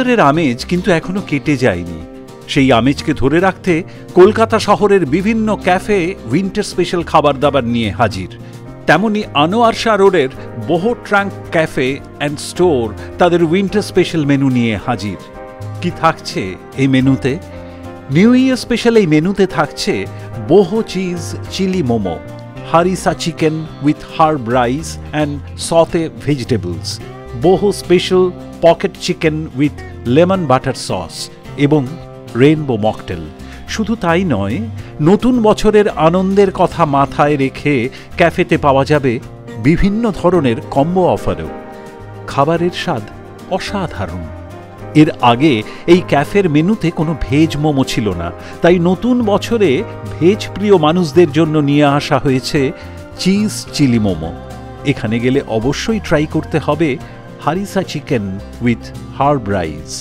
ইয়ারের আমেজ কিন্তু এখনো কেটে যায়নি। সেই আমেজকে ধরে রাখতে কলকাতা শহরের বিভিন্ন ক্যাফে উইন্টার স্পেশাল খাবার দাবার নিয়ে হাজির। তেমনি আনোয়ার শাহ রোডের বহু ট্রাঙ্ক ক্যাফে অ্যান্ড স্টোর তাদের উইন্টার স্পেশাল মেনু নিয়ে হাজির। কি থাকছে এই মেনুতে? নিউ ইয়ার স্পেশাল এই মেনুতে থাকছে বহু cheese chilli momo, harissa chicken with herb rice and sauté vegetables, বহু special pocket chicken with lemon butter sauce এবং রেইনবো মকটেল। শুধু তাই নয়, নতুন বছরের আনন্দের কথা মাথায় রেখে ক্যাফেতে পাওয়া যাবে বিভিন্ন ধরনের কম্বো অফারও। খাবারের স্বাদ অসাধারণ। এর আগে এই ক্যাফের মেনুতে কোনো ভেজ মোমো ছিল না, তাই নতুন বছরে ভেজ প্রিয় মানুষদের জন্য নিয়ে আসা হয়েছে চিজ চিলি মোমো। এখানে গেলে অবশ্যই ট্রাই করতে হবে harissa chicken with herb rice.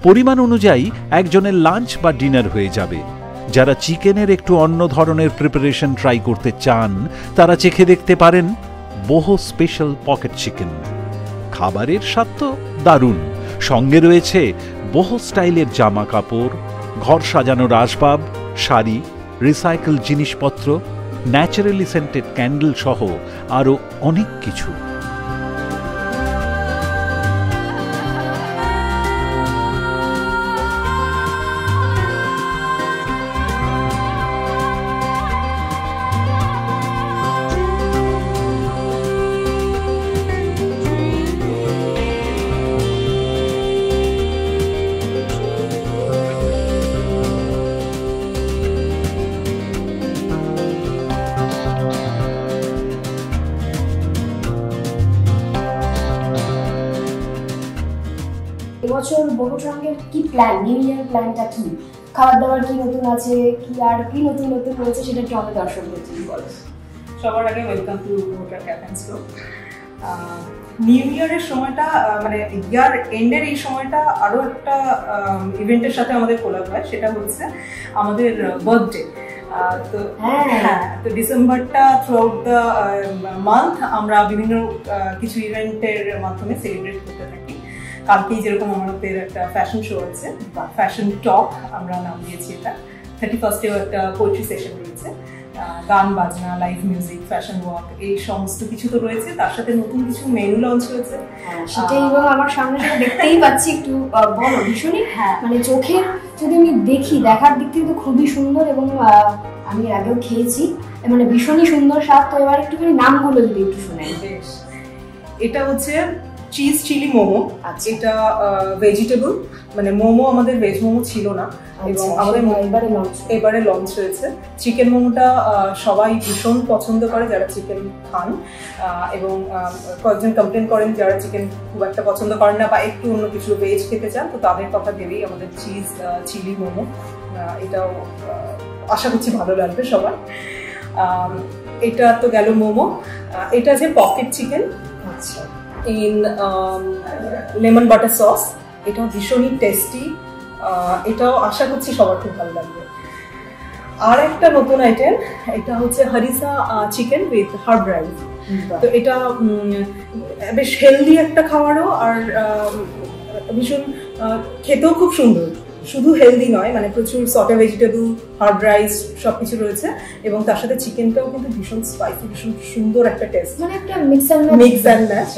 পরিমাণ অনুযায়ী একজনের লাঞ্চ বা ডিনার হয়ে যাবে। যারা চিকেনের একটু অন্য ধরনের প্রিপারেশন ট্রাই করতে চান তারা চেখে দেখতে পারেন বহু স্পেশাল পকেট চিকেন। খাবারের স্বাদ তো দারুণ, সঙ্গে রয়েছে বহু স্টাইলের জামা কাপড়, ঘর সাজানোর আসবাব, শাড়ি, রিসাইকেল জিনিসপত্র, ন্যাচারালি সেন্টেড ক্যান্ডেল সহ আরও অনেক কিছু। এবছর বহু ট্রাঙ্কের কি প্ল্যান, নিউ ইয়ার প্ল্যানটা কি? খাবার দাবার কি নতুন আছে, কি আর কি নতুন নতুন রয়েছে সেটা একটু আমাদের দর্শকদের তুমি বলো। সবার আগে welcome to hotel cafe and store. New ইয়ারের সময়টা মানে ইয়ার এন্ডের এই সময়টা আরও একটা ইভেন্টের সাথে আমাদের কোলাব হয়, সেটা হচ্ছে আমাদের বার্থডে। তো হ্যাঁ, তো ডিসেম্বরটা থ্রু আউট দ্য মান্থ আমরা বিভিন্ন কিছু ইভেন্টের মাধ্যমে সেলিব্রেট করতে থাকি। কালকেই যেরকম আমাদের একটা ফ্যাশন শো আছে, ফ্যাশন টক আমরা নাম দিয়েছি এটা। 31st-এও একটা পোয়েট্রি সেশন রয়েছে, গান বাজনা, লাইভ মিউজিক, ফ্যাশন ওয়াক, এই সমস্ত কিছু তো রয়েছে। তার সাথে নতুন কিছু মেনু লঞ্চ হয়েছে, সেটাই এবং আমার সামনে সেটা দেখতেই পাচ্ছি। একটু বলো। ভীষণই মানে চোখের যদি আমি দেখার দিক থেকে তো খুবই সুন্দর এবং আমি আগেও খেয়েছি, মানে ভীষণই সুন্দর স্বাদ। তো এবার একটুখানি নামগুলো যদি একটু শোনাই। বেশ, এটা হচ্ছে চিজ চিলি মোমো। এটা ভেজিটেবল, মানে মোমো আমাদের ভেজ মোমো ছিল না এবং আমাদের এবারে লঞ্চ হয়েছে। চিকেন মোমোটা সবাই ভীষণ পছন্দ করে যারা চিকেন খান, এবং কয়েকজন কমপ্লেন করেন যারা চিকেন খুব একটা পছন্দ করেন না বা একটু অন্য কিছু ভেজ খেতে চান, তো তাদের কথা ভেবেই আমাদের চিজ চিলি মোমো। এটাও আশা করছি ভালো লাগবে সবার। এটা তো গেল মোমো। এটা আছে pocket chicken in lemon butter sauce. এটাও ভীষণই টেস্টি, এটাও আশা করছি সবার খুব ভালো লাগবে। আর একটা নতুন আইটেম, এটা হচ্ছে harissa chicken with herb rice. তো এটা বেশ হেলদি একটা খাবারও, আর ভীষণ খেতেও খুব সুন্দর। শুধু হেলদি নয়, মানে প্রচুর সটে ভেজিটেবল, হার্ব রাইস সবকিছু রয়েছে এবং তার সাথে চিকেনটাও কিন্তু ভীষণ স্পাইসি, ভীষণ সুন্দর একটা টেস্ট, মানে একটা মিক্স অ্যান্ড ম্যাচ।